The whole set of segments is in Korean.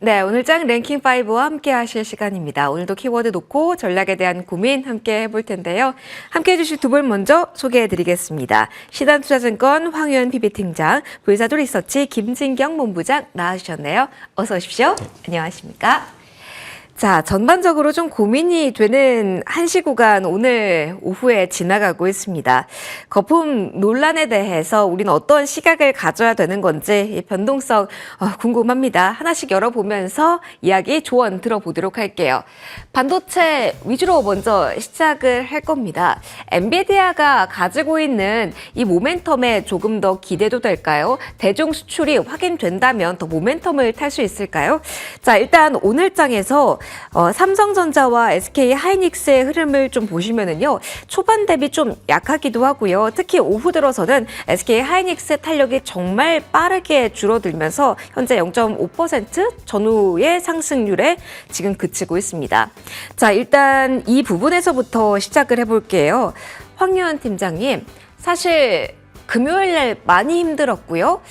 네, 오늘장 랭킹5와 함께 하실 시간입니다. 오늘도 키워드 놓고 전략에 대한 고민 함께 해볼 텐데요. 함께 해주실 두 분 먼저 소개해드리겠습니다. 신한투자증권 황유연 PB팀장, 불사조 리서치 김진경 본부장 나와주셨네요. 어서 오십시오. 안녕하십니까? 자, 전반적으로 좀 고민이 되는 한시 구간 오늘 오후에 지나가고 있습니다. 거품 논란에 대해서 우리는 어떤 시각을 가져야 되는 건지 변동성 궁금합니다. 하나씩 열어보면서 이야기 조언 들어보도록 할게요. 반도체 위주로 먼저 시작을 할 겁니다. 엔비디아가 가지고 있는 이 모멘텀에 조금 더 기대도 될까요? 대중 수출이 확인된다면 더 모멘텀을 탈 수 있을까요? 자, 일단 오늘 장에서 삼성전자와 SK하이닉스의 흐름을 좀 보시면은요, 초반 대비 좀 약하기도 하고요. 특히 오후 들어서는 SK하이닉스의 탄력이 정말 빠르게 줄어들면서 현재 0.5% 전후의 상승률에 지금 그치고 있습니다. 자, 일단 이 부분에서부터 시작을 해볼게요. 황유연 팀장님, 사실 금요일 날 많이 힘들었고요.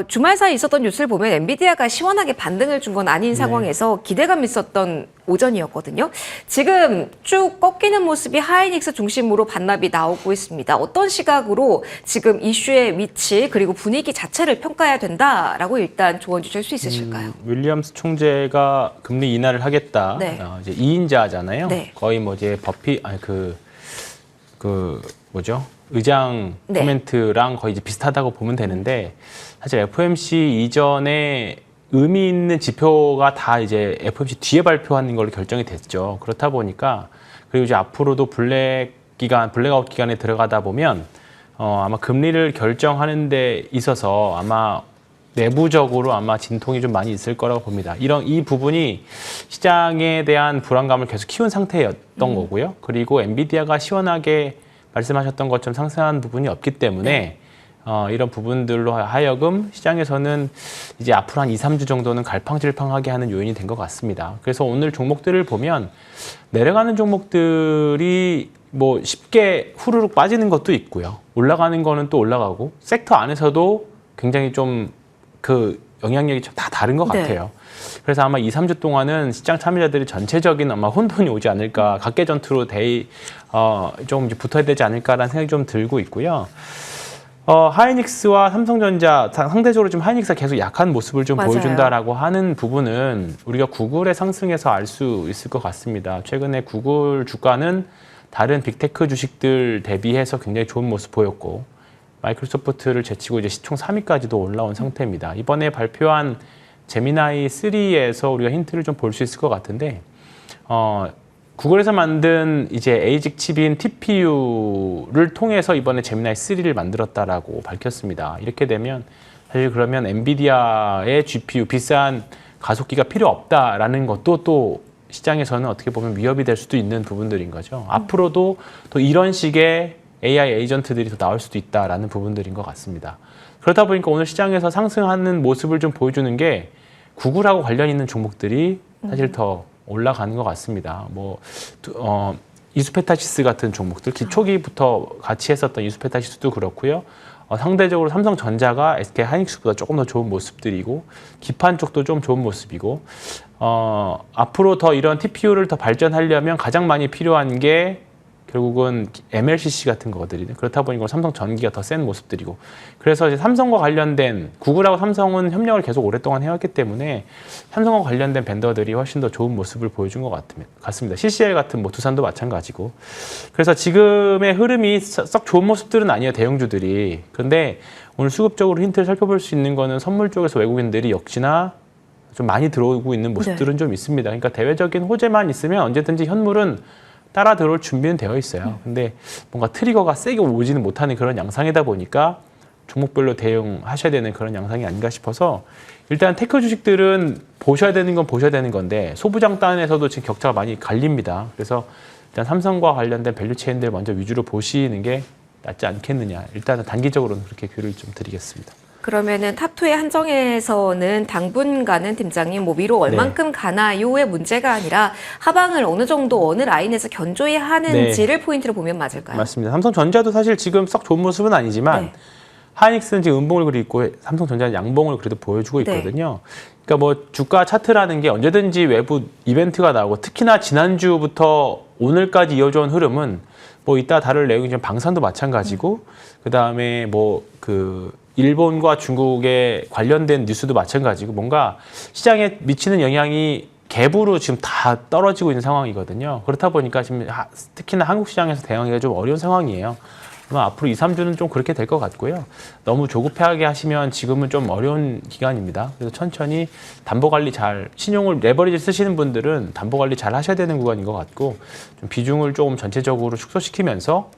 주말 사이 있었던 뉴스를 보면 엔비디아가 시원하게 반등을 준 건 아닌 상황에서 기대감 있었던 오전이었거든요. 지금 쭉 꺾이는 모습이 하이닉스 중심으로 반납이 나오고 있습니다. 어떤 시각으로 지금 이슈의 위치 그리고 분위기 자체를 평가해야 된다라고 일단 조언 주실 수 있으실까요? 윌리엄스 총재가 금리 인하를 하겠다. 네. 이제 2인자잖아요. 네. 거의 뭐 이제 버피 뭐죠? 의장 네. 코멘트랑 거의 이제 비슷하다고 보면 되는데, 사실 FOMC 이전에 의미 있는 지표가 다 이제 FOMC 뒤에 발표하는 걸로 결정이 됐죠. 그렇다 보니까, 그리고 이제 앞으로도 블랙아웃 기간에 들어가다 보면 아마 금리를 결정하는 데 있어서 아마 내부적으로 아마 진통이 좀 많이 있을 거라고 봅니다. 이 부분이 시장에 대한 불안감을 계속 키운 상태였던 거고요. 그리고 엔비디아가 시원하게 말씀하셨던 것처럼 상승한 부분이 없기 때문에 이런 부분들로 하여금 시장에서는 이제 앞으로 한 2, 3주 정도는 갈팡질팡하게 하는 요인이 된 것 같습니다. 그래서 오늘 종목들을 보면 내려가는 종목들이 뭐 쉽게 후루룩 빠지는 것도 있고요. 올라가는 거는 또 올라가고, 섹터 안에서도 굉장히 좀 그 영향력이 좀 다 다른 것 같아요. 그래서 아마 2, 3주 동안은 시장 참여자들이 전체적인 아마 혼돈이 오지 않을까, 각계 전투로 좀 이제 붙어야 되지 않을까라는 생각이 좀 들고 있고요. 하이닉스와 삼성전자, 상대적으로 좀 하이닉스가 계속 약한 모습을 좀 맞아요. 보여준다라고 하는 부분은 우리가 구글의 상승에서 알 수 있을 것 같습니다. 최근에 구글 주가는 다른 빅테크 주식들 대비해서 굉장히 좋은 모습 보였고, 마이크로소프트를 제치고 이제 시총 3위까지도 올라온 상태입니다. 이번에 발표한 제미나이 3에서 우리가 힌트를 좀 볼 수 있을 것 같은데, 구글에서 만든 이제 에이직 칩인 TPU를 통해서 이번에 제미나이 3를 만들었다라고 밝혔습니다. 이렇게 되면 사실 그러면 엔비디아의 GPU 비싼 가속기가 필요 없다라는 것도 또 시장에서는 어떻게 보면 위협이 될 수도 있는 부분들인 거죠. 앞으로도 또 이런 식의 AI 에이전트들이 더 나올 수도 있다라는 부분들인 것 같습니다. 그러다 보니까 오늘 시장에서 상승하는 모습을 좀 보여주는 게 구글하고 관련 있는 종목들이 사실 더 올라가는 것 같습니다. 이수페타시스 같은 종목들, 초기부터 같이 했었던 이수페타시스도 그렇고요. 상대적으로 삼성전자가 SK하이닉스보다 조금 더 좋은 모습들이고, 기판 쪽도 좀 좋은 모습이고, 앞으로 더 이런 TPU를 더 발전하려면 가장 많이 필요한 게 결국은 MLCC 같은 거거든요. 그렇다 보니까 삼성 전기가 더 센 모습들이고, 그래서 이제 삼성과 관련된, 구글하고 삼성은 협력을 계속 오랫동안 해왔기 때문에 삼성과 관련된 벤더들이 훨씬 더 좋은 모습을 보여준 것 같습니다. CCL 같은 두산도 마찬가지고. 그래서 지금의 흐름이 썩 좋은 모습들은 아니에요, 대형주들이. 그런데 오늘 수급적으로 힌트를 살펴볼 수 있는 거는 선물 쪽에서 외국인들이 역시나 좀 많이 들어오고 있는 모습들은 좀 있습니다. 그러니까 대외적인 호재만 있으면 언제든지 현물은 따라 들어올 준비는 되어 있어요. 근데 뭔가 트리거가 세게 오지는 못하는 그런 양상이다 보니까 종목별로 대응하셔야 되는 그런 양상이 아닌가 싶어서, 일단 테크 주식들은 보셔야 되는 건 보셔야 되는 건데 소부장단에서도 지금 격차가 많이 갈립니다. 그래서 일단 삼성과 관련된 밸류체인들 먼저 위주로 보시는 게 낫지 않겠느냐. 일단은 단기적으로는 그렇게 귀를 좀 드리겠습니다. 그러면은 탑2의 한정에서는 당분간은 팀장님 위로 얼만큼 가나요의 문제가 아니라 하방을 어느 정도 어느 라인에서 견조히 하는지를 포인트로 보면 맞을까요? 맞습니다. 삼성전자도 사실 지금 썩 좋은 모습은 아니지만 하이닉스는 지금 음봉을 그리고 있고 삼성전자는 양봉을 그래도 보여주고 있거든요. 그러니까 뭐 주가 차트라는 게 언제든지 외부 이벤트가 나오고 특히나 지난주부터 오늘까지 이어져온 흐름은 뭐 이따 다룰 내용이 좀 방산도 마찬가지고 그다음에 뭐 그 일본과 중국에 관련된 뉴스도 마찬가지고 뭔가 시장에 미치는 영향이 갭으로 지금 다 떨어지고 있는 상황이거든요. 그렇다 보니까 지금 특히나 한국 시장에서 대응하기가 좀 어려운 상황이에요. 아마 앞으로 2, 3주는 좀 그렇게 될 것 같고요. 너무 조급하게 하시면 지금은 좀 어려운 기간입니다. 그래서 천천히 담보관리 잘, 신용을 레버리지 쓰시는 분들은 담보관리 잘 하셔야 되는 구간인 것 같고 좀 비중을 조금 전체적으로 축소시키면서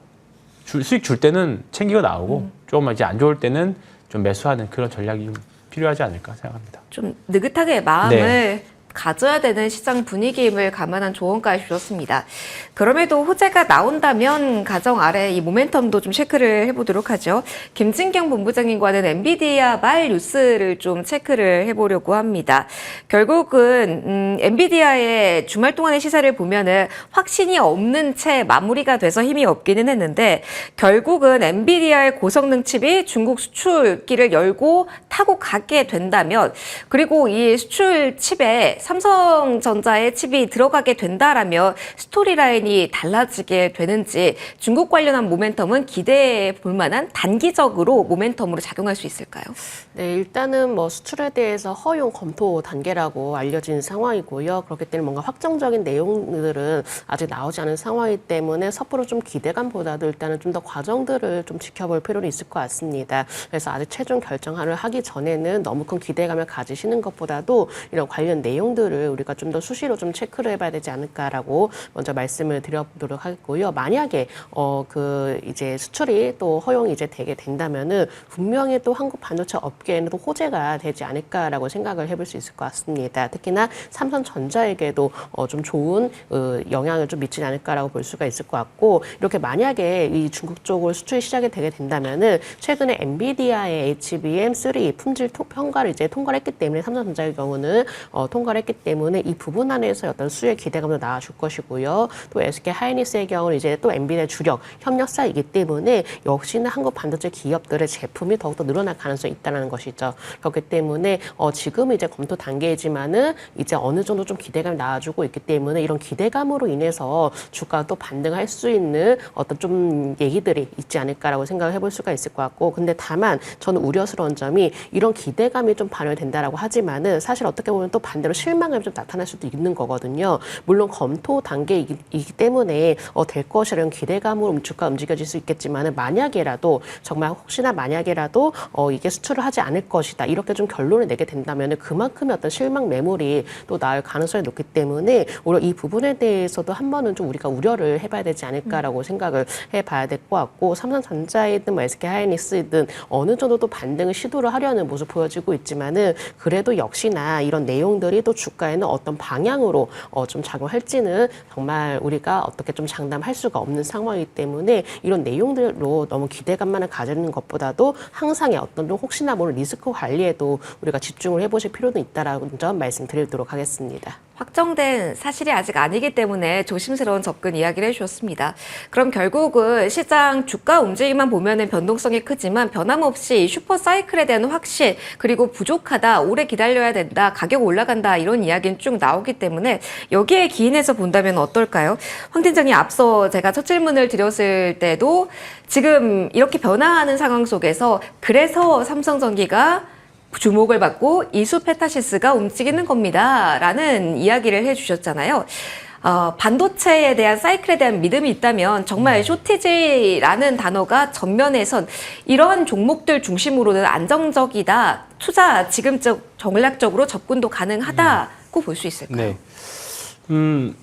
수익 줄 때는 챙기고 나오고 좀 이제 안 좋을 때는 좀 매수하는 그런 전략이 좀 필요하지 않을까 생각합니다. 좀 느긋하게 마음을 네. 가져야 되는 시장 분위기임을 감안한 조언까지 주셨습니다. 그럼에도 호재가 나온다면 가정 아래 이 모멘텀도 좀 체크를 해보도록 하죠. 김진경 본부장님과는 엔비디아 말 뉴스를 좀 체크를 해보려고 합니다. 결국은 엔비디아의 주말 동안의 시세를 보면은 확신이 없는 채 마무리가 돼서 힘이 없기는 했는데 결국은 엔비디아의 고성능 칩이 중국 수출기를 열고 타고 가게 된다면 그리고 이 수출 칩에 삼성전자의 칩이 들어가게 된다라면 스토리라인이 달라지게 되는지 중국 관련한 모멘텀은 기대해 볼 만한 단기적으로 모멘텀으로 작용할 수 있을까요? 네, 일단은 뭐 수출에 대해서 허용 검토 단계라고 알려진 상황이고요. 그렇기 때문에 뭔가 확정적인 내용들은 아직 나오지 않은 상황이기 때문에 섣부로 좀 기대감보다도 일단은 좀 더 과정들을 좀 지켜볼 필요는 있을 것 같습니다. 그래서 아직 최종 결정을 하기 전에는 너무 큰 기대감을 가지시는 것보다도 이런 관련 내용들을 우리가 좀 더 수시로 좀 체크를 해봐야 되지 않을까라고 먼저 말씀을 드려보도록 하겠고요. 만약에 그 이제 수출이 또 허용이 이제 되게 된다면은 분명히 또 한국 반도체 업계에는 또 호재가 되지 않을까라고 생각을 해볼 수 있을 것 같습니다. 특히나 삼성전자에게도 좀 좋은 영향을 좀 미치지 않을까라고 볼 수가 있을 것 같고 이렇게 만약에 이 중국 쪽으로 수출이 시작이 되게 된다면은 최근에 엔비디아의 HBM3 품질 평가를 이제 통과를 했기 때문에 삼성전자의 경우는 통과를 했기 때문에 이 부분 안에서 어떤 수의 기대감도 나와줄 것이고요. 또 SK 하이닉스의 경우는 이제 또 엔비디아 주력 협력사이기 때문에 역시나 한국 반도체 기업들의 제품이 더욱더 늘어날 가능성이 있다는 것이죠. 그렇기 때문에 지금은 이제 검토 단계이지만은 이제 어느 정도 좀 기대감이 나와주고 있기 때문에 이런 기대감으로 인해서 주가가 또 반등할 수 있는 어떤 좀 얘기들이 있지 않을까라고 생각을 해볼 수가 있을 것 같고 근데 다만 저는 우려스러운 점이 이런 기대감이 좀 반영된다라고 하지만은 사실 어떻게 보면 또 반대로 실망감이 좀 나타날 수도 있는 거거든요. 물론 검토 단계이기 때문에 될 것이라는 기대감으로 주가 움직여질 수 있겠지만은 만약에라도 정말 혹시나 만약에라도 이게 수출을 하지 않을 것이다 이렇게 좀 결론을 내게 된다면은 그만큼의 어떤 실망 매물이 또 나올 가능성이 높기 때문에 오히려 이 부분에 대해서도 한 번은 좀 우리가 우려를 해봐야 되지 않을까라고 생각을 해봐야 될 것 같고 삼성전자이든 뭐 SK 하이닉스이든 어느 정도 또 반등을 시도를 하려는 모습 보여지고 있지만은 그래도 역시나 이런 내용들이 또 주가에는 어떤 방향으로 좀 작용할지는 정말 우리가 어떻게 좀 장담할 수가 없는 상황이기 때문에 이런 내용들로 너무 기대감만을 가지는 것보다도 항상의 어떤 좀 혹시나 모를 리스크 관리에도 우리가 집중을 해보실 필요는 있다라는 점 말씀드리도록 하겠습니다. 확정된 사실이 아직 아니기 때문에 조심스러운 접근 이야기를 해주셨습니다. 그럼 결국은 시장 주가 움직임만 보면은 변동성이 크지만 변함없이 이 슈퍼 사이클에 대한 확신 그리고 부족하다, 오래 기다려야 된다, 가격 올라간다 이런 이야기는 쭉 나오기 때문에 여기에 기인해서 본다면 어떨까요? 황 팀장님 앞서 제가 첫 질문을 드렸을 때도 지금 이렇게 변화하는 상황 속에서 그래서 삼성전기가 주목을 받고 이수페타시스가 움직이는 겁니다. 라는 이야기를 해주셨잖아요. 반도체에 대한 사이클에 대한 믿음이 있다면 정말 쇼티지라는 단어가 전면에선 이러한 종목들 중심으로는 안정적이다. 투자 지금적 전략적으로 접근도 가능하다고 볼 수 있을까요? 네.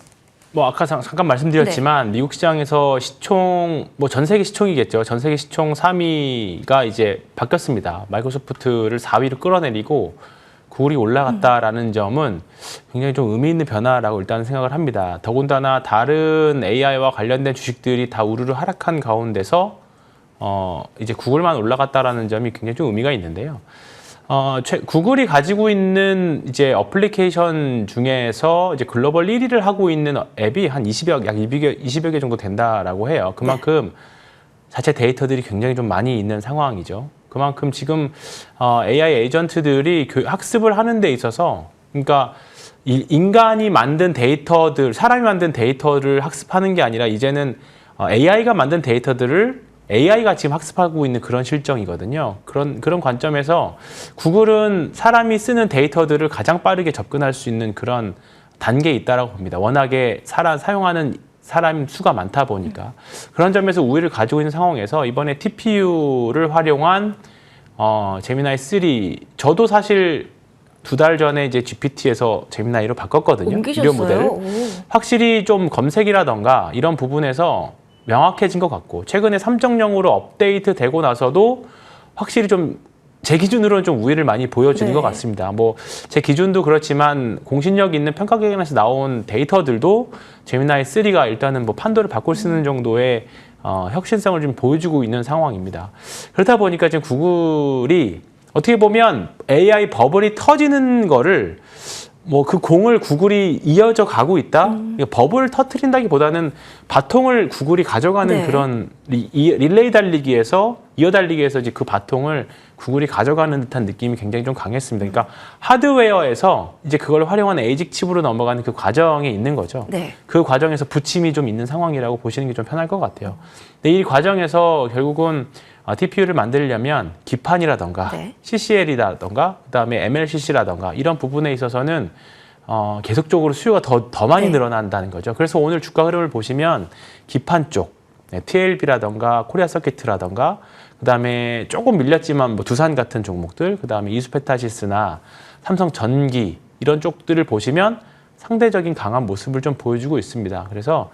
뭐 아까 잠깐 말씀드렸지만 미국 시장에서 시총 뭐 전 세계 시총이겠죠. 전 세계 시총 3위가 이제 바뀌었습니다. 마이크로소프트를 4위로 끌어내리고 구글이 올라갔다라는 점은 굉장히 좀 의미 있는 변화라고 일단 생각을 합니다. 더군다나 다른 AI와 관련된 주식들이 다 우르르 하락한 가운데서 이제 구글만 올라갔다라는 점이 굉장히 좀 의미가 있는데요. 구글이 가지고 있는 이제 어플리케이션 중에서 이제 글로벌 1위를 하고 있는 앱이 한 20여 개 정도 된다라고 해요. 그만큼 자체 데이터들이 굉장히 좀 많이 있는 상황이죠. 그만큼 지금 AI 에이전트들이 학습을 하는 데 있어서 그러니까 인간이 만든 데이터들, 사람이 만든 데이터를 학습하는 게 아니라 이제는 AI가 만든 데이터들을 AI가 지금 학습하고 있는 그런 실정이거든요. 그런 관점에서 구글은 사람이 쓰는 데이터들을 가장 빠르게 접근할 수 있는 그런 단계에 있다라고 봅니다. 워낙에 사용하는 사람 수가 많다 보니까. 그런 점에서 우위를 가지고 있는 상황에서 이번에 TPU를 활용한 제미나이 3, 저도 사실 2달 전에 이제 GPT에서 제미나이로 바꿨거든요. 옮기셨어요? 유료 모델을. 오. 확실히 좀 검색이라던가 이런 부분에서 명확해진 것 같고 최근에 3.0으로 업데이트 되고 나서도 확실히 좀 제 기준으로는 좀 우위를 많이 보여주는 네. 것 같습니다. 뭐 제 기준도 그렇지만 공신력 있는 평가기관에서 나온 데이터들도 제미나이 3가 일단은 뭐 판도를 바꿀 수 있는 정도의 혁신성을 좀 보여주고 있는 상황입니다. 그렇다 보니까 지금 구글이 어떻게 보면 AI 버블이 터지는 거를 뭐 그 공을 구글이 이어져 가고 있다. 버블을 터트린다기보다는 바통을 구글이 가져가는 네. 그런 릴레이 달리기에서 이어 달리기에서 이제 그 바통을 구글이 가져가는 듯한 느낌이 굉장히 좀 강했습니다. 그러니까 하드웨어에서 이제 그걸 활용한 에이직 칩으로 넘어가는 그 과정에 있는 거죠. 네. 그 과정에서 부침이 좀 있는 상황이라고 보시는 게 좀 편할 것 같아요. 근데 이 과정에서 결국은 TPU를 만들려면 기판이라던가 네. CCL이라던가 그다음에 MLCC라던가 이런 부분에 있어서는 계속적으로 수요가 더 많이 네. 늘어난다는 거죠. 그래서 오늘 주가 흐름을 보시면 기판 쪽, TLB라던가 코리아 서킷이라던가 그다음에 조금 밀렸지만 뭐 두산 같은 종목들, 그다음에 이수페타시스나 삼성전기 이런 쪽들을 보시면 상대적인 강한 모습을 좀 보여주고 있습니다. 그래서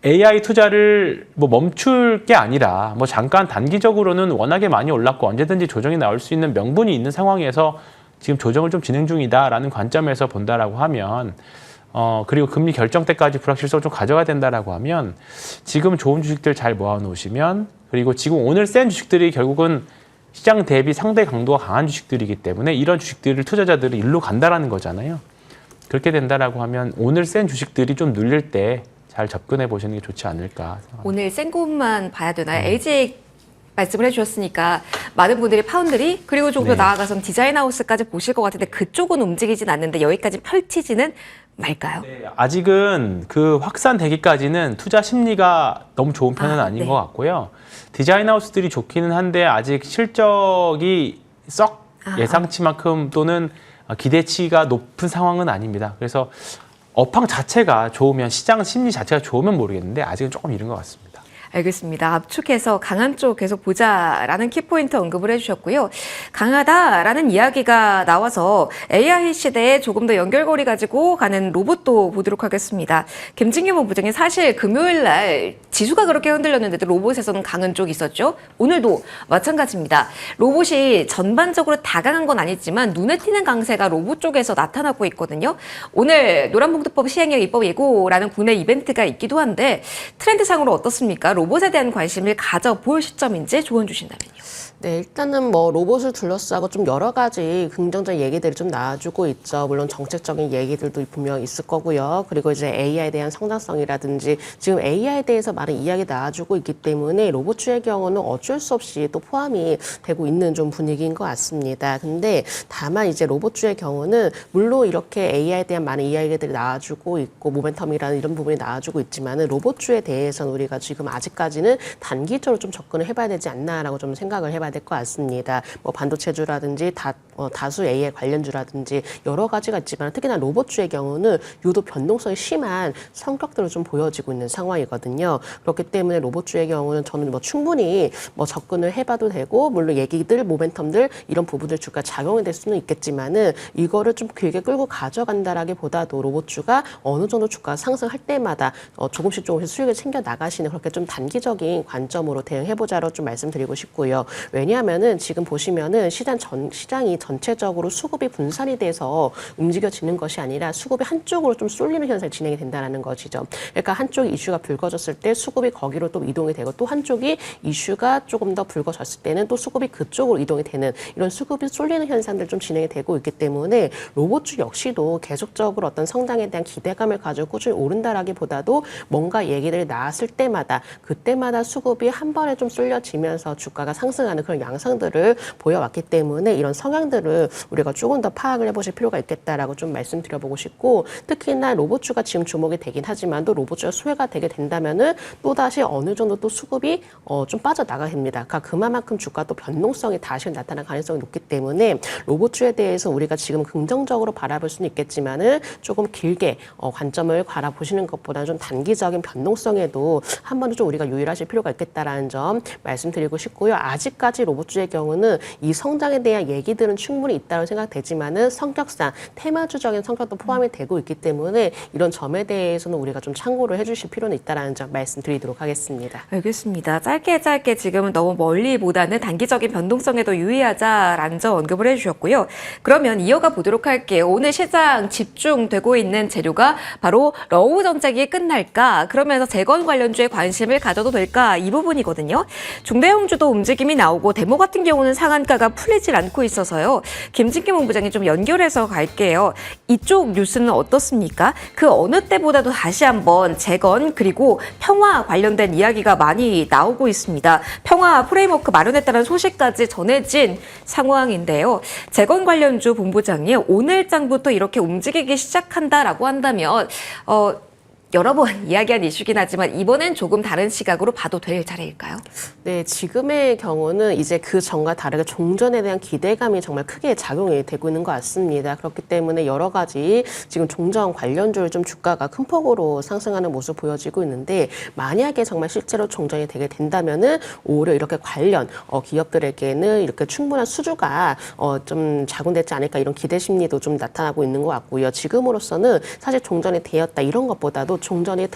AI 투자를 뭐 멈출 게 아니라 뭐 잠깐 단기적으로는 워낙에 많이 올랐고 언제든지 조정이 나올 수 있는 명분이 있는 상황에서 지금 조정을 좀 진행 중이다라는 관점에서 본다라고 하면 그리고 금리 결정 때까지 불확실성을 좀 가져가야 된다라고 하면 지금 좋은 주식들 잘 모아놓으시면 그리고 지금 오늘 센 주식들이 결국은 시장 대비 상대 강도가 강한 주식들이기 때문에 이런 주식들을 투자자들이 일로 간다라는 거잖아요. 그렇게 된다라고 하면 오늘 센 주식들이 좀 눌릴 때 잘 접근해 보시는 게 좋지 않을까 생각합니다. 오늘 센 곳만 봐야 되나요? LG 말씀을 해주셨으니까 많은 분들이 파운드리 그리고 조금 더 네. 나아가서 디자인하우스까지 보실 것 같은데 그쪽은 움직이진 않는데 여기까지 펼치지는 말까요? 네, 아직은 그 확산되기까지는 투자 심리가 너무 좋은 편은 아닌 네. 것 같고요. 디자인하우스들이 좋기는 한데 아직 실적이 썩 예상치만큼 또는 기대치가 높은 상황은 아닙니다. 그래서 업황 자체가 좋으면 시장 심리 자체가 좋으면 모르겠는데 아직은 조금 이른 것 같습니다. 알겠습니다. 압축해서 강한 쪽 계속 보자라는 키포인트 언급을 해주셨고요. 강하다라는 이야기가 나와서 AI 시대에 조금 더 연결고리 가지고 가는 로봇도 보도록 하겠습니다. 김진규 부장님 사실 금요일 날 지수가 그렇게 흔들렸는데도 로봇에서는 강한 쪽이 있었죠. 오늘도 마찬가지입니다. 로봇이 전반적으로 다 강한 건 아니지만 눈에 띄는 강세가 로봇 쪽에서 나타나고 있거든요. 오늘 노란봉투법 시행령 입법 예고라는 국내 이벤트가 있기도 한데 트렌드상으로 어떻습니까? 로봇에 대한 관심을 가져볼 시점인지 조언 주신다면요. 네, 일단은 뭐 로봇을 둘러싸고 좀 여러 가지 긍정적인 얘기들이 좀 나와주고 있죠. 물론 정책적인 얘기들도 분명 있을 거고요. 그리고 이제 AI에 대한 성장성이라든지 지금 AI에 대해서 많은 이야기 나와주고 있기 때문에 로봇주의 경우는 어쩔 수 없이 또 포함이 되고 있는 좀 분위기인 것 같습니다. 근데 다만 이제 로봇주의 경우는 물론 이렇게 AI에 대한 많은 이야기들이 나와주고 있고 모멘텀이라는 이런 부분이 나와주고 있지만은 로봇주에 대해서는 우리가 지금 아직까지는 단기적으로 좀 접근을 해봐야 되지 않나라고 좀 생각을 해봐야 될 것 같습니다. 뭐 반도체주라든지 다수 AI 관련주라든지 여러 가지가 있지만 특히나 로봇주의 경우는 유독 변동성이 심한 성격들을 좀 보여지고 있는 상황이거든요. 그렇기 때문에 로봇주의 경우는 저는 뭐 충분히 뭐 접근을 해봐도 되고 물론 얘기들, 모멘텀들 이런 부분들 주가 작용이 될 수는 있겠지만은 이거를 좀 길게 끌고 가져간다라기보다도 로봇주가 어느 정도 주가 상승할 때마다 조금씩 수익을 챙겨 나가시는 그렇게 좀 단기적인 관점으로 대응해보자로 좀 말씀드리고 싶고요. 왜냐하면은 지금 보시면은 시장이 전체적으로 수급이 분산이 돼서 움직여지는 것이 아니라 수급이 한쪽으로 좀 쏠리는 현상이 진행이 된다는 것이죠. 그러니까 한쪽 이슈가 불거졌을 때 수급이 거기로 또 이동이 되고 또 한쪽이 이슈가 조금 더 불거졌을 때는 또 수급이 그쪽으로 이동이 되는 이런 수급이 쏠리는 현상들 좀 진행이 되고 있기 때문에 로봇주 역시도 계속적으로 어떤 성장에 대한 기대감을 가지고 꾸준히 오른다라기보다도 뭔가 얘기들이 나왔을 때마다 그때마다 수급이 한 번에 좀 쏠려지면서 주가가 상승하는 그런 양상들을 보여왔기 때문에 이런 성향들을 우리가 조금 더 파악을 해보실 필요가 있겠다라고 좀 말씀드려보고 싶고, 특히나 로봇주가 지금 주목이 되긴 하지만 또 로봇주가 수혜가 되게 된다면은 또다시 어느 정도 또 수급이 좀 빠져나가야 됩니다. 그러니까 그만큼 주가 또 변동성이 다시 나타날 가능성이 높기 때문에 로봇주에 대해서 우리가 지금 긍정적으로 바라볼 수는 있겠지만은 조금 길게 관점을 바라보시는 것보다는 좀 단기적인 변동성에도 한 번 좀 우리가 유의하실 필요가 있겠다라는 점 말씀드리고 싶고요. 아직까지 로봇주의 경우는 이 성장에 대한 얘기들은 충분히 있다고 생각되지만은 성격상 테마주적인 성격도 포함이 되고 있기 때문에 이런 점에 대해서는 우리가 좀 참고를 해주실 필요는 있다라는 점 말씀드리도록 하겠습니다. 알겠습니다. 짧게 지금은 너무 멀리보다는 단기적인 변동성에도 유의하자라는 점 언급을 해주셨고요. 그러면 이어가 보도록 할게요. 오늘 시장 집중되고 있는 재료가 바로 러우 정책이 끝날까? 그러면서 재건 관련주에 관심을 가져도 될까? 이 부분이거든요. 중대형주도 움직임이 나오고 데모 같은 경우는 상한가가 풀리질 않고 있어서요. 김진기 본부장님 좀 연결해서 갈게요. 이쪽 뉴스는 어떻습니까? 그 어느 때보다도 다시 한번 재건 그리고 평화 관련된 이야기가 많이 나오고 있습니다. 평화 프레임워크 마련했다는 소식까지 전해진 상황인데요. 재건 관련주 본부장님, 오늘장부터 이렇게 움직이기 시작한다라고 한다면 여러 번 이야기한 이슈긴 하지만 이번엔 조금 다른 시각으로 봐도 될 자리일까요? 네, 지금의 경우는 이제 그 전과 다르게 종전에 대한 기대감이 정말 크게 작용이 되고 있는 것 같습니다. 그렇기 때문에 여러 가지 지금 종전 관련주를 좀 주가가 큰 폭으로 상승하는 모습 보여지고 있는데, 만약에 정말 실제로 종전이 되게 된다면은 오히려 이렇게 관련 기업들에게는 이렇게 충분한 수주가 좀 자군되지 않을까, 이런 기대 심리도 좀 나타나고 있는 것 같고요. 지금으로서는 사실 종전이 되었다 이런 것보다도 종전이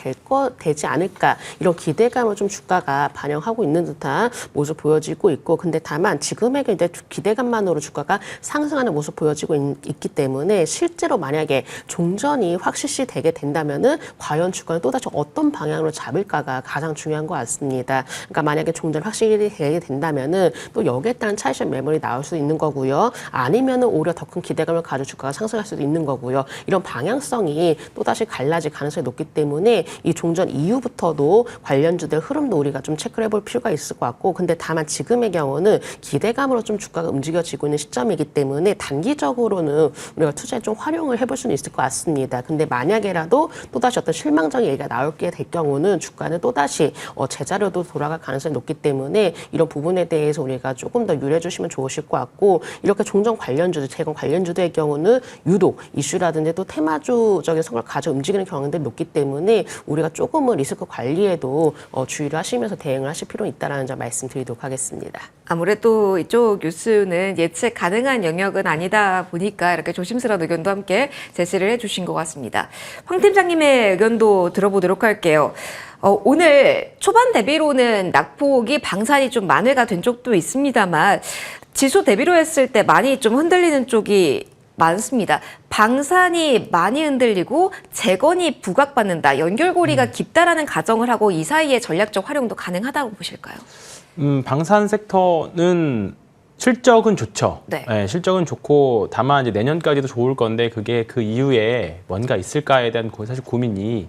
되지 않을까, 이런 기대감을 좀 주가가 반영하고 있는 듯한 모습 보여지고 있고, 근데 다만 지금의 이제 기대감만으로 주가가 상승하는 모습 보여지고 있기 때문에 실제로 만약에 종전이 확실시 되게 된다면은 과연 주가는 또다시 어떤 방향으로 잡을까가 가장 중요한 것 같습니다. 그러니까 만약에 종전이 확실히 되게 된다면은 또 여기에 따른 차익 매물이 나올 수 있는 거고요. 아니면은 오히려 더 큰 기대감을 가지고 주가가 상승할 수도 있는 거고요. 이런 방향성이 또다시 갈라질 가능성이 높기 때문에 이 종전 이후부터도 관련주들 흐름도 우리가 좀 체크를 해볼 필요가 있을 것 같고, 근데 다만 지금의 경우는 기대감으로 좀 주가가 움직여지고 있는 시점이기 때문에 단기적으로는 우리가 투자에 좀 활용을 해볼 수는 있을 것 같습니다. 근데 만약에라도 또다시 어떤 실망적인 얘기가 나올게 될 경우는 주가는 또다시 제자리로 돌아갈 가능성이 높기 때문에 이런 부분에 대해서 우리가 조금 더 유의해 주시면 좋으실 것 같고, 이렇게 종전 관련주들, 재건 관련주들의 경우는 유독 이슈라든지 또 테마주적인 성격을 가지고 움직이는 경향들이 높기 때문에 우리가 조금은 리스크 관리에도 주의를 하시면서 대응을 하실 필요는 있다는 점 말씀드리도록 하겠습니다. 아무래도 이쪽 뉴스는 예측 가능한 영역은 아니다 보니까 이렇게 조심스러운 의견도 함께 제시를 해주신 것 같습니다. 황 팀장님의 의견도 들어보도록 할게요. 오늘 초반 대비로는 낙폭이 방산이 좀 만회가 된 쪽도 있습니다만 지수 대비로 했을 때 많이 좀 흔들리는 쪽이 많습니다. 방산이 많이 흔들리고 재건이 부각받는다. 연결고리가 깊다라는 가정을 하고 이 사이에 전략적 활용도 가능하다고 보실까요? 방산 섹터는 실적은 좋죠. 네. 네, 실적은 좋고 다만 이제 내년까지도 좋을 건데 그게 그 이후에 뭔가 있을까에 대한 사실 고민이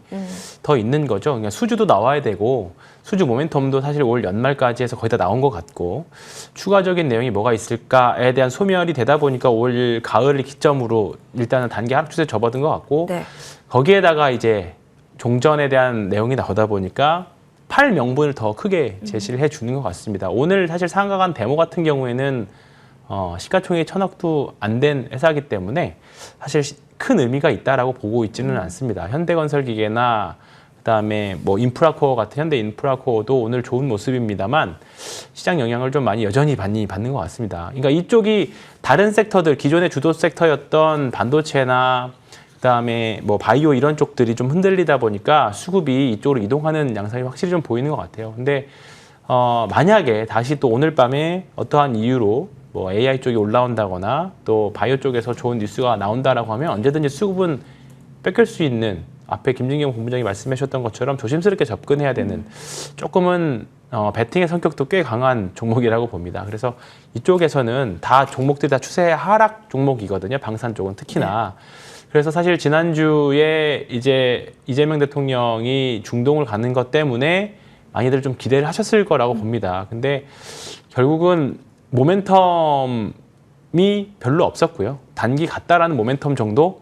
더 있는 거죠. 그러니까 수주도 나와야 되고 수주 모멘텀도 사실 올 연말까지 해서 거의 다 나온 것 같고 추가적인 내용이 뭐가 있을까에 대한 소멸이 되다 보니까 올 가을을 기점으로 일단은 단기 하락 추세에 접어든 것 같고 네. 거기에다가 이제 종전에 대한 내용이 나오다 보니까 팔 명분을 더 크게 제시를 해주는 것 같습니다. 오늘 사실 상가간 데모 같은 경우에는 시가총액이 1,000억도 안 된 회사이기 때문에 사실 큰 의미가 있다라고 보고 있지는 않습니다. 현대건설기계나 그다음에 뭐 인프라코어 같은 현대인프라코어도 오늘 좋은 모습입니다만 시장 영향을 좀 많이 여전히 받는 것 같습니다. 그러니까 이쪽이 다른 섹터들 기존의 주도 섹터였던 반도체나 그다음에 뭐 바이오 이런 쪽들이 좀 흔들리다 보니까 수급이 이쪽으로 이동하는 양상이 확실히 좀 보이는 것 같아요. 근데 만약에 다시 또 오늘 밤에 어떠한 이유로 뭐 AI 쪽이 올라온다거나 또 바이오 쪽에서 좋은 뉴스가 나온다라고 하면 언제든지 수급은 뺏길 수 있는 앞에 김진경 본부장이 말씀하셨던 것처럼 조심스럽게 접근해야 되는 조금은 배팅의 성격도 꽤 강한 종목이라고 봅니다. 그래서 이쪽에서는 다 종목들이 다 추세 하락 종목이거든요. 방산 쪽은 특히나. 네. 그래서 사실 지난주에 이제 이재명 대통령이 중동을 가는 것 때문에 많이들 좀 기대를 하셨을 거라고 봅니다. 근데 결국은 모멘텀이 별로 없었고요. 단기 같다라는 모멘텀 정도.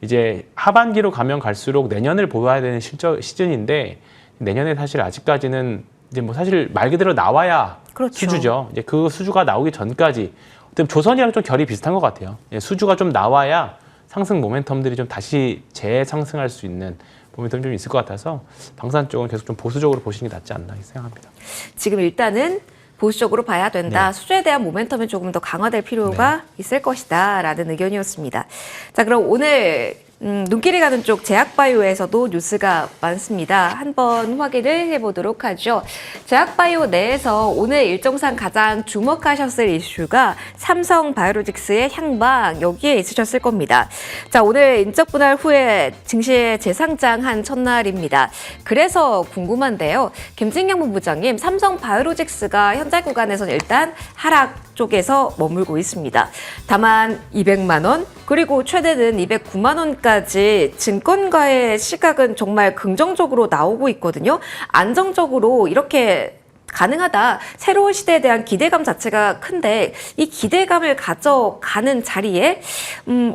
이제 하반기로 가면 갈수록 내년을 보아야 되는 시즌인데 내년에 사실 아직까지는 이제 뭐 사실 말 그대로 나와야 그렇죠. 수주죠. 이제 그 수주가 나오기 전까지 어떤 조선이랑 좀 결이 비슷한 것 같아요. 예, 수주가 좀 나와야 상승 모멘텀들이 좀 다시 재상승할 수 있는 모멘텀이 좀 있을 것 같아서 방산 쪽은 계속 좀 보수적으로 보시는 게 낫지 않나 생각합니다. 지금 일단은 보수적으로 봐야 된다. 네. 수주에 대한 모멘텀이 조금 더 강화될 필요가 있을 것이다 라는 의견이었습니다. 자, 그럼 오늘 눈길이 가는 쪽 제약바이오에서도 뉴스가 많습니다. 한번 확인을 해보도록 하죠. 제약바이오 내에서 오늘 일정상 가장 주목하셨을 이슈가 삼성바이오로직스의 향방, 여기에 있으셨을 겁니다. 자, 오늘 인적 분할 후에 증시에 재상장한 첫날입니다. 그래서 궁금한데요. 김진경 본부장님, 삼성바이오로직스가 현재 구간에서는 일단 하락 쪽에서 머물고 있습니다. 다만 200만 원, 그리고 최대는 209만 원까지 증권가의 시각은 정말 긍정적으로 나오고 있거든요. 안정적으로 이렇게 가능하다. 새로운 시대에 대한 기대감 자체가 큰데 이 기대감을 가져가는 자리에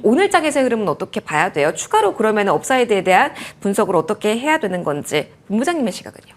오늘 장에서의 흐름은 어떻게 봐야 돼요? 추가로 그러면 업사이드에 대한 분석을 어떻게 해야 되는 건지 본부장님의 시각은요?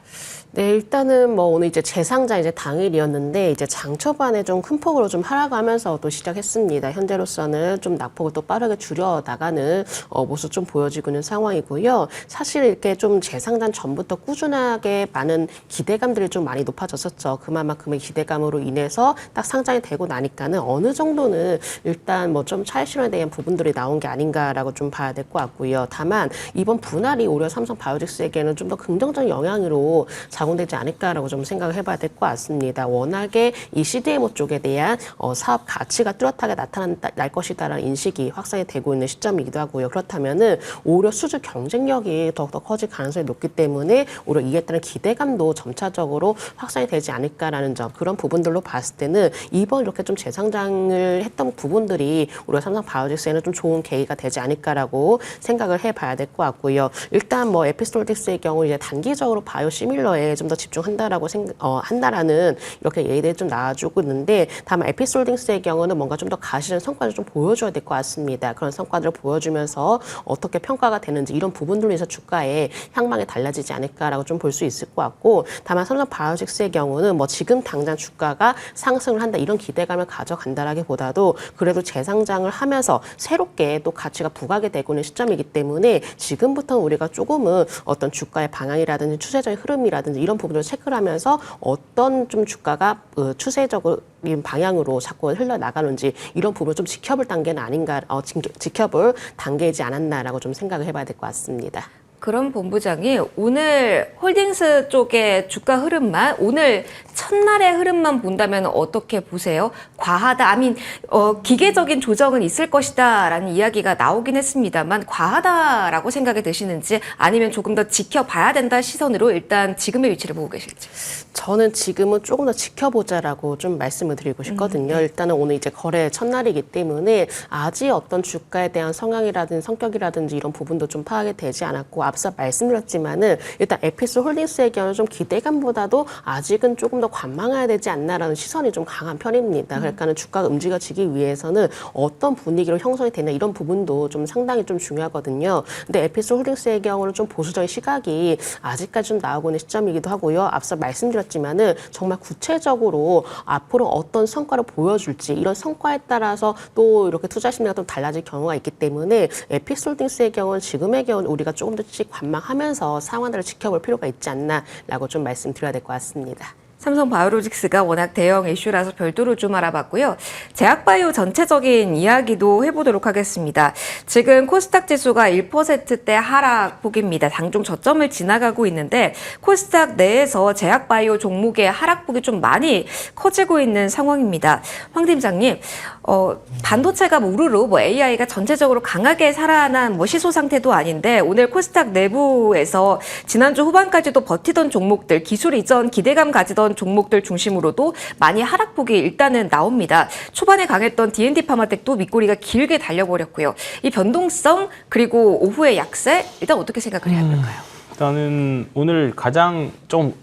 네, 일단은 뭐 오늘 이제 재상장 이제 당일이었는데 이제 장 초반에 좀 큰 폭으로 좀 하락하면서 또 시작했습니다. 현재로서는 좀 낙폭을 또 빠르게 줄여 나가는 모습 좀 보여지고 있는 상황이고요. 사실 이렇게 좀 재상장 전부터 꾸준하게 많은 기대감들이 좀 많이 높아졌었죠. 그만큼의 기대감으로 인해서 딱 상장이 되고 나니까는 어느 정도는 일단 뭐 좀 차익 실현에 대한 부분들이 나온 게 아닌가라고 좀 봐야 될 것 같고요. 다만 이번 분할이 오히려 삼성바이오틱스에게는 좀 더 긍정적인 영향으로 작용되지 않을까라고 좀 생각을 해봐야 될 것 같습니다. 워낙에 이 CDMO 쪽에 대한 사업 가치가 뚜렷하게 나타날 것이다라는 인식이 확산이 되고 있는 시점이기도 하고요. 그렇다면은 오히려 수주 경쟁력이 더욱더 커질 가능성이 높기 때문에 오히려 이에 따른 기대감도 점차적으로 확산이 되지 않을까라는 점, 그런 부분들로 봤을 때는 이번 이렇게 좀 재상장을 했던 부분들이 우리가 삼성바이오틱스에는 좀 좋은 계기가 되지 않을까라고 생각을 해봐야 될 것 같고요. 일단 뭐 에피솔틱스의 경우 이제 단기적으로 바이오시밀러에 좀 더 집중한다라고 한다라는 이렇게 얘기들이 좀 나와주고 있는데, 다만 에피솔딩스의 경우는 뭔가 좀 더 가시적인 성과를 좀 보여줘야 될 것 같습니다. 그런 성과들을 보여주면서 어떻게 평가가 되는지 이런 부분들로 해서 주가의 향방이 달라지지 않을까라고 좀 볼 수 있을 것 같고, 다만 삼성바이오틱스의 경우는 뭐 지금 당장 주가가 상승을 한다 이런 기대감을 가져간다라기보다도 그래도 재상장을 하면서 새롭게 또 가치가 부각이 되고 있는 시점이기 때문에 지금부터 우리가 조금은 어떤 주가의 방향이라든지 추세적인 흐름이라든지 이런 부분을 체크를 하면서 어떤 좀 주가가 추세적인 방향으로 자꾸 흘러나가는지 이런 부분을 좀 지켜볼 단계는 아닌가, 지켜볼 단계이지 않았나라고 좀 생각을 해봐야 될 것 같습니다. 그럼 본부장이 오늘 홀딩스 쪽의 주가 흐름만, 오늘 첫날의 흐름만 본다면 어떻게 보세요? 과하다, 기계적인 조정은 있을 것이다 라는 이야기가 나오긴 했습니다만 과하다라고 생각이 드시는지, 아니면 조금 더 지켜봐야 된다 시선으로 일단 지금의 위치를 보고 계실지? 저는 지금은 조금 더 지켜보자라고 좀 말씀을 드리고 싶거든요. 일단은 오늘 이제 거래 첫날이기 때문에 아직 어떤 주가에 대한 성향이라든지 성격이라든지 이런 부분도 좀 파악이 되지 않았고, 앞서 말씀드렸지만은 일단 에피솔 홀딩스의 경우는 좀 기대감보다도 아직은 조금 더 관망해야 되지 않나라는 시선이 좀 강한 편입니다. 그러니까는 주가가 움직여지기 위해서는 어떤 분위기로 형성이 되냐 이런 부분도 좀 상당히 좀 중요하거든요. 근데 에피솔 홀딩스의 경우는 좀 보수적인 시각이 아직까지 좀 나오고 있는 시점이기도 하고요. 앞서 말씀드렸지만은 정말 구체적으로 앞으로 어떤 성과를 보여줄지 이런 성과에 따라서 또 이렇게 투자 심리가 좀 달라질 경우가 있기 때문에 에피솔 홀딩스의 경우는 지금의 경우는 우리가 조금 더 관망하면서 상황들을 지켜볼 필요가 있지 않나라고 좀 말씀드려야 될 것 같습니다. 삼성바이오로직스가 워낙 대형 이슈라서 별도로 좀 알아봤고요. 제약바이오 전체적인 이야기도 해보도록 하겠습니다. 지금 코스닥 지수가 1%대 하락폭입니다. 장중 저점을 지나가고 있는데 코스닥 내에서 제약바이오 종목의 하락폭이 좀 많이 커지고 있는 상황입니다. 황 팀장님, 반도체가 우르르 AI가 전체적으로 강하게 살아난 시소 상태도 아닌데 오늘 코스닥 내부에서 지난주 후반까지도 버티던 종목들, 기술 이전 기대감 가지던 종목들 중심으로도 많이 하락폭이 일단은 나옵니다. 초반에 강했던 D&D 파마텍도 밑꼬리가 길게 달려버렸고요. 이 변동성 그리고 오후의 약세 일단 어떻게 생각을 해야 할까요? 일단은 오늘 가장 좀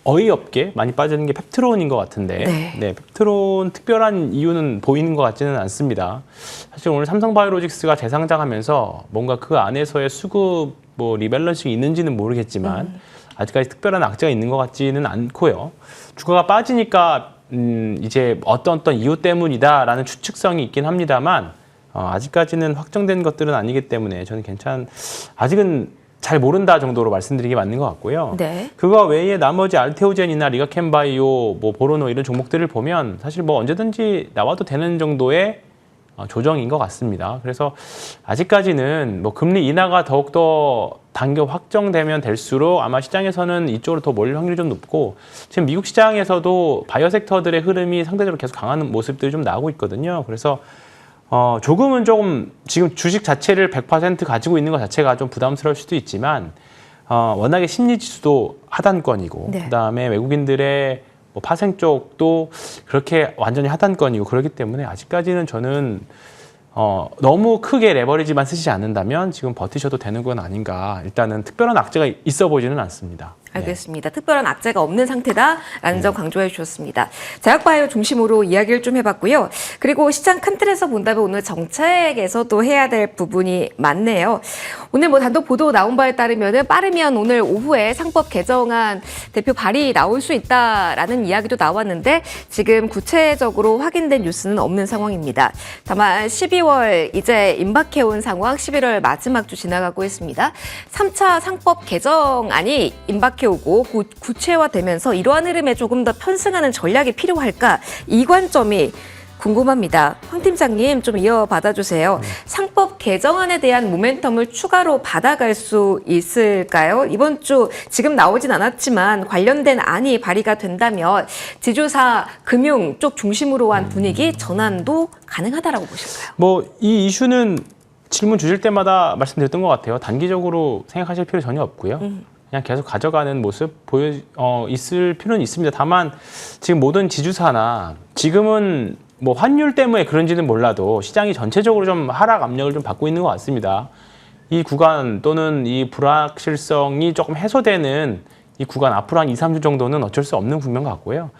어이없게 많이 빠지는 게 펩트론인 것 같은데 네. 펩트론 특별한 이유는 보이는 것 같지는 않습니다. 사실 오늘 삼성바이오로직스가 재상장하면서 뭔가 그 안에서의 수급 뭐 리밸런싱이 있는지는 모르겠지만 아직까지 특별한 악재가 있는 것 같지는 않고요. 주가가 빠지니까 이제 어떤 이유 때문이다라는 추측성이 있긴 합니다만 아직까지는 확정된 것들은 아니기 때문에 저는 아직은 잘 모른다 정도로 말씀드리기 맞는 것 같고요. 네. 그거 외에 나머지 알테오젠이나 리가켄바이오, 뭐 보로노 이런 종목들을 보면 사실 뭐 언제든지 나와도 되는 정도의 조정인 것 같습니다. 그래서 아직까지는 뭐 금리 인하가 더욱더 단계 확정되면 될수록 아마 시장에서는 이쪽으로 더 몰릴 확률이 좀 높고 지금 미국 시장에서도 바이오 섹터들의 흐름이 상대적으로 계속 강한 모습들이 좀 나오고 있거든요. 그래서 조금은 조금 지금 주식 자체를 100% 가지고 있는 것 자체가 좀 부담스러울 수도 있지만 워낙에 심리 지수도 하단권이고 네. 그다음에 외국인들의 뭐 파생 쪽도 그렇게 완전히 하단권이고 그렇기 때문에 아직까지는 저는 너무 크게 레버리지만 쓰지 않는다면 지금 버티셔도 되는 건 아닌가. 일단은 특별한 악재가 있어 보이지는 않습니다. 알겠습니다. 특별한 악재가 없는 상태다라는 점 강조해 주셨습니다. 제약바이오 중심으로 이야기를 좀 해봤고요. 그리고 시장 큰 틀에서 본다면 오늘 정책에서도 해야 될 부분이 많네요. 오늘 뭐 단독 보도 나온 바에 따르면 빠르면 오늘 오후에 상법 개정안 대표 발의 나올 수 있다라는 이야기도 나왔는데 지금 구체적으로 확인된 뉴스는 없는 상황입니다. 다만 12월 이제 임박해온 상황 11월 마지막 주 지나가고 있습니다. 3차 상법 개정안이 임박해오고 구체화되면서 이러한 흐름에 조금 더 편승하는 전략이 필요할까? 이 관점이 궁금합니다. 황 팀장님 좀 이어받아 주세요. 상법 개정안에 대한 모멘텀을 추가로 받아갈 수 있을까요? 이번 주 지금 나오진 않았지만 관련된 안이 발의가 된다면 지주사 금융 쪽 중심으로 한 분위기 전환도 가능하다라고 보실까요? 뭐 이 이슈는 질문 주실 때마다 말씀드렸던 것 같아요. 단기적으로 생각하실 필요 전혀 없고요. 그냥 계속 가져가는 모습 있을 필요는 있습니다. 다만 지금 모든 지주사나 지금은 뭐 환율 때문에 그런지는 몰라도 시장이 전체적으로 좀 하락 압력을 좀 받고 있는 것 같습니다. 이 구간 또는 이 불확실성이 조금 해소되는 이 구간 앞으로 한 2, 3주 정도는 어쩔 수 없는 국면 같고요.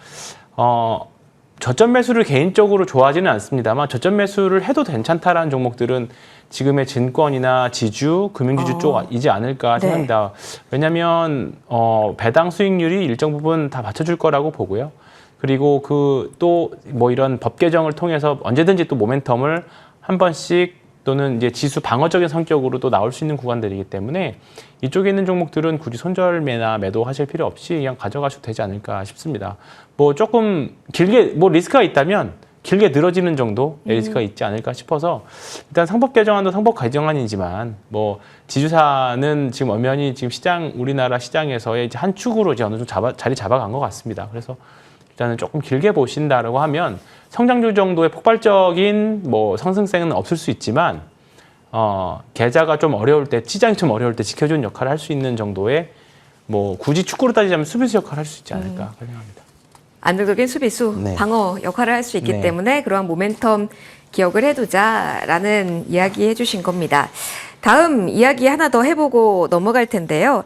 저점 매수를 개인적으로 좋아하지는 않습니다만 저점 매수를 해도 괜찮다라는 종목들은 지금의 증권이나 지주, 금융지주 쪽이지 않을까 생각합니다. 네. 왜냐하면 배당 수익률이 일정 부분 다 받쳐줄 거라고 보고요. 그리고 또 뭐 이런 법 개정을 통해서 언제든지 또 모멘텀을 한 번씩 또는 이제 지수 방어적인 성격으로 또 나올 수 있는 구간들이기 때문에 이쪽에 있는 종목들은 굳이 손절매나 매도하실 필요 없이 그냥 가져가셔도 되지 않을까 싶습니다. 뭐 조금 길게 뭐 리스크가 있다면 길게 늘어지는 정도의 리스크가 있지 않을까 싶어서 일단 상법 개정안도 상법 개정안이지만 뭐 지주사는 지금 엄연히 지금 우리나라 시장에서의 이제 한 축으로 이제 어느 정도 자리 잡아간 것 같습니다. 그래서 일단은 조금 길게 보신다라고 하면 성장률 정도의 폭발적인 뭐 상승세는 없을 수 있지만 계좌가 좀 어려울 때, 시장이 좀 어려울 때 지켜주는 역할을 할 수 있는 정도의 뭐 굳이 축구로 따지자면 수비수 역할을 할 수 있지 않을까 생각합니다. 안정적인 수비수, 네. 방어 역할을 할 수 있기 네. 때문에 그러한 모멘텀 기억을 해두자라는 이야기 해주신 겁니다. 다음 이야기 하나 더 해보고 넘어갈 텐데요.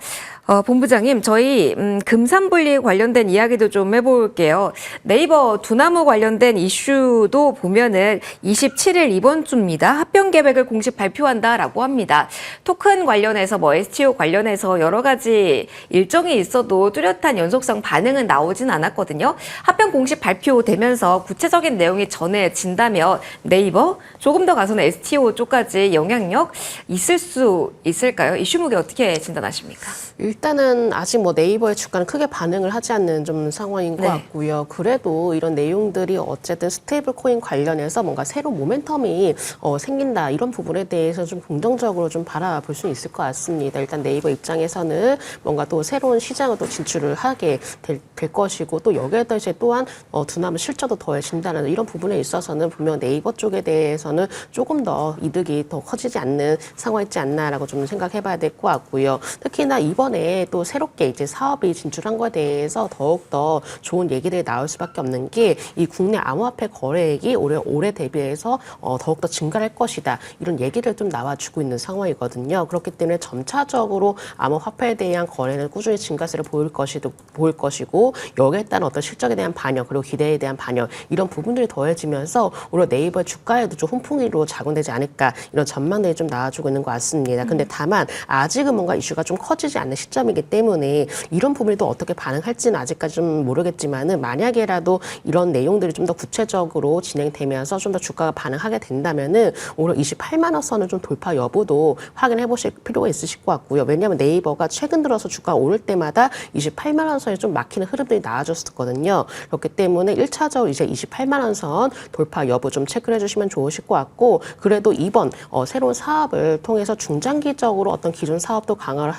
본부장님, 저희 금산분리 관련된 이야기도 좀 해볼게요. 네이버 두나무 관련된 이슈도 보면은 27일 이번 주입니다. 합병 계획을 공식 발표한다라고 합니다. 토큰 관련해서 뭐 STO 관련해서 여러 가지 일정이 있어도 뚜렷한 연속성 반응은 나오진 않았거든요. 합병 공식 발표되면서 구체적인 내용이 전해진다면 네이버 조금 더 가서는 STO 쪽까지 영향력 있을 수 있을까요? 이슈목에 어떻게 진단하십니까? 일단은 아직 뭐 네이버의 주가는 크게 반응을 하지 않는 좀 상황인 것 네. 같고요. 그래도 이런 내용들이 어쨌든 스테이블 코인 관련해서 뭔가 새로운 모멘텀이 생긴다 이런 부분에 대해서 좀 긍정적으로 좀 바라볼 수 있을 것 같습니다. 일단 네이버 입장에서는 뭔가 또 새로운 시장을 또 진출을 하게 될 것이고 또 여기에다 이제 또한 두나무 실적도 더해진다는 이런 부분에 있어서는 분명 네이버 쪽에 대해서는 조금 더 이득이 더 커지지 않는 상황이지 않나라고 좀 생각해봐야 될 것 같고요. 특히나 이번에 하나의 또 새롭게 이제 사업이 진출한 거에 대해서 더욱더 좋은 얘기들이 나올 수밖에 없는 게 이 국내 암호화폐 거래액이 올해 대비해서 더욱더 증가할 것이다. 이런 얘기를 좀 나와주고 있는 상황이거든요. 그렇기 때문에 점차적으로 암호화폐에 대한 거래는 꾸준히 증가세를 보일 것이고 여기에 따른 어떤 실적에 대한 반영 그리고 기대에 대한 반영 이런 부분들이 더해지면서 오히려 네이버의 주가에도 좀 훈풍으로 작용되지 않을까 이런 전망들이 좀 나와주고 있는 것 같습니다. 근데 다만 아직은 뭔가 이슈가 좀 커지지 않는 시점이기 때문에 이런 부분이 또 어떻게 반응할지는 아직까지 좀 모르겠지만은 만약에라도 이런 내용들이 좀 더 구체적으로 진행되면서 좀 더 주가가 반응하게 된다면은 오히려 28만 원 선을 좀 돌파 여부도 확인해 보실 필요가 있으실 것 같고요. 왜냐하면 네이버가 최근 들어서 주가가 오를 때마다 28만 원 선에 좀 막히는 흐름들이 나와줬었거든요. 그렇기 때문에 1차적으로 이제 28만 원 선 돌파 여부 좀 체크를 해주시면 좋으실 것 같고 그래도 이번 새로운 사업을 통해서 중장기적으로 어떤 기존 사업도 강화를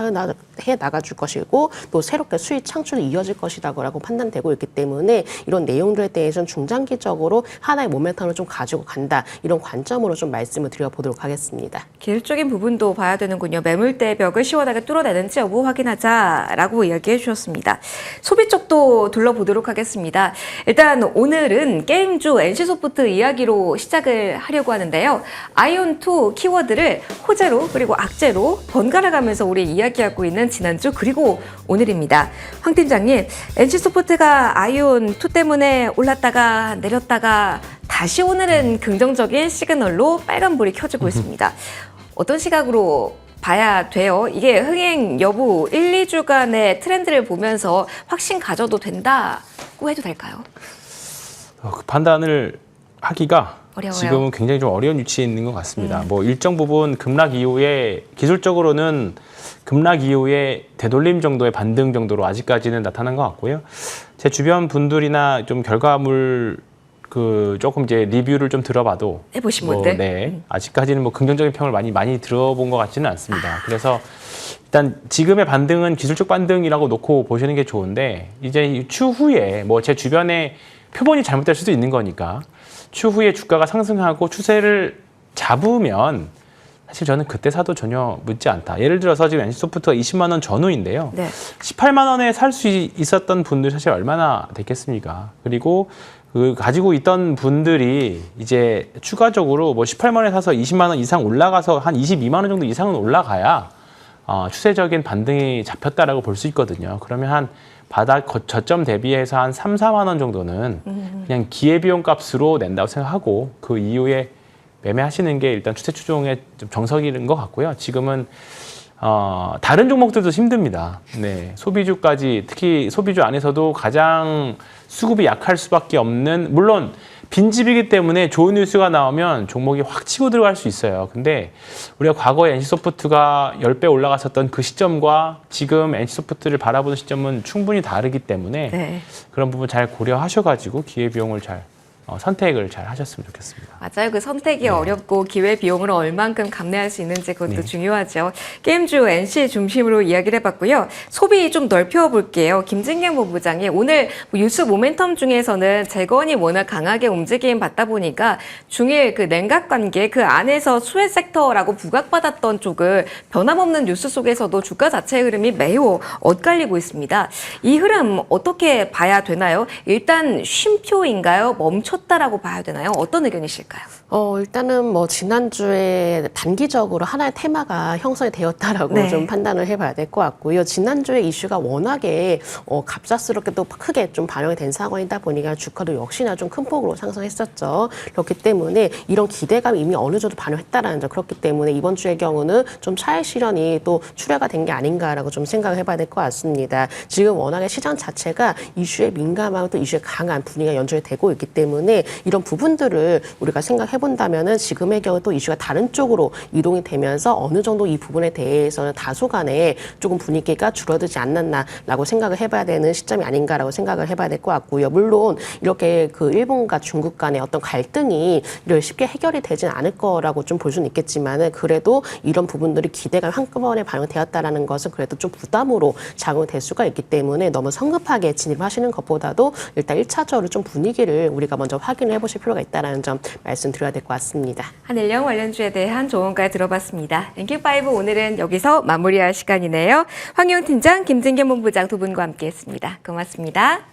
해 나가줄 것이고 또 새롭게 수익 창출이 이어질 것이라고 판단되고 있기 때문에 이런 내용들에 대해서는 중장기적으로 하나의 모멘텀을 좀 가지고 간다. 이런 관점으로 좀 말씀을 드려보도록 하겠습니다. 기술적인 부분도 봐야 되는군요. 매물대 벽을 시원하게 뚫어내는지 여부 확인하자라고 이야기해 주셨습니다. 소비 쪽도 둘러보도록 하겠습니다. 일단 오늘은 게임주 NC소프트 이야기로 시작을 하려고 하는데요. 아이온2 키워드를 호재로 그리고 악재로 번갈아 가면서 우리 이야기하고 있는 지난주 그리고 오늘입니다. 황 팀장님, NC소프트가 아이온2 때문에 올랐다가 내렸다가 다시 오늘은 긍정적인 시그널로 빨간불이 켜지고 있습니다. 어떤 시각으로 봐야 돼요? 이게 흥행 여부 1, 2주간의 트렌드를 보면서 확신 가져도 된다고 해도 될까요? 그 판단을 하기가 어려워요. 지금은 굉장히 좀 어려운 위치에 있는 것 같습니다. 뭐 일정 부분 급락 이후에 기술적으로는 급락 이후에 되돌림 정도의 반등 정도로 아직까지는 나타난 것 같고요. 제 주변 분들이나 좀 결과물 조금 이제 리뷰를 좀 들어봐도 해보신 분들? 네, 아직까지는 뭐 긍정적인 평을 많이 들어본 것 같지는 않습니다. 그래서 일단 지금의 반등은 기술적 반등이라고 놓고 보시는 게 좋은데 이제 추후에 뭐 제 주변에 표본이 잘못될 수도 있는 거니까 추후에 주가가 상승하고 추세를 잡으면 사실 저는 그때 사도 전혀 묻지 않다. 예를 들어서 지금 NC소프트가 20만 원 전후인데요. 네. 18만 원에 살 수 있었던 분들 사실 얼마나 됐겠습니까? 그리고 가지고 있던 분들이 이제 추가적으로 뭐 18만 원에 사서 20만 원 이상 올라가서 한 22만 원 정도 이상은 올라가야 추세적인 반등이 잡혔다라고 볼 수 있거든요. 그러면 한 바닥 저점 대비해서 한 3, 4만 원 정도는 그냥 기회비용 값으로 낸다고 생각하고 그 이후에 매매하시는 게 일단 추세 추종의 좀 정석인 것 같고요. 지금은 다른 종목들도 힘듭니다. 네, 소비주까지 특히 소비주 안에서도 가장 수급이 약할 수밖에 없는 물론 빈집이기 때문에 좋은 뉴스가 나오면 종목이 확 치고 들어갈 수 있어요. 근데 우리가 과거에 NC소프트가 10배 올라갔었던 그 시점과 지금 NC소프트를 바라보는 시점은 충분히 다르기 때문에 네. 그런 부분 잘 고려하셔가지고 기회비용을 잘 선택을 잘 하셨으면 좋겠습니다. 맞아요. 그 선택이 어렵고 기회 비용을 얼만큼 감내할 수 있는지 그것도 중요하죠. 게임주 NC 중심으로 이야기를 해봤고요. 소비 좀 넓혀볼게요. 김진경 본부장이 오늘 뉴스 모멘텀 중에서는 재건이 워낙 강하게 움직임 받다 보니까 중일 그 냉각 관계 그 안에서 수혜 섹터라고 부각받았던 쪽을 변함없는 뉴스 속에서도 주가 자체의 흐름이 매우 엇갈리고 있습니다. 이 흐름 어떻게 봐야 되나요? 일단 쉼표인가요? 멈췄다라고 봐야 되나요? 어떤 의견이실까요? 일단은 뭐 지난주에 단기적으로 하나의 테마가 형성이 되었다라고 네. 좀 판단을 해봐야 될 것 같고요. 지난주에 이슈가 워낙에 갑작스럽게 또 크게 좀 반영이 된 상황이다 보니까 주가도 역시나 좀 큰 폭으로 상승했었죠. 그렇기 때문에 이런 기대감이 이미 어느 정도 반영했다라는 점 그렇기 때문에 이번 주의 경우는 좀 차익 실현이 또 출회가 된 게 아닌가라고 좀 생각을 해봐야 될 것 같습니다. 지금 워낙에 시장 자체가 이슈에 민감하고 또 이슈에 강한 분위기가 연출이 되고 있기 때문에 이런 부분들을 우리가 생각해 본다면은 지금의 경우 또 이슈가 다른 쪽으로 이동이 되면서 어느 정도 이 부분에 대해서는 다소간에 조금 분위기가 줄어들지 않았나라고 생각을 해봐야 되는 시점이 아닌가라고 생각을 해봐야 될 것 같고요. 물론 이렇게 그 일본과 중국 간의 어떤 갈등이 이렇게 쉽게 해결이 되진 않을 거라고 좀 볼 수는 있겠지만은 그래도 이런 부분들이 기대가 한꺼번에 반영되었다라는 것은 그래도 좀 부담으로 작용될 수가 있기 때문에 너무 성급하게 진입하시는 것보다도 일단 1차적으로 좀 분위기를 우리가 먼저 먼저 확인을 해보실 필요가 있다는 점 말씀드려야 될 것 같습니다. 한일령 관련주에 대한 조언까지 들어봤습니다. 랭킹5 오늘은 여기서 마무리할 시간이네요. 황희영 팀장, 김진겸 본부장 두 분과 함께했습니다. 고맙습니다.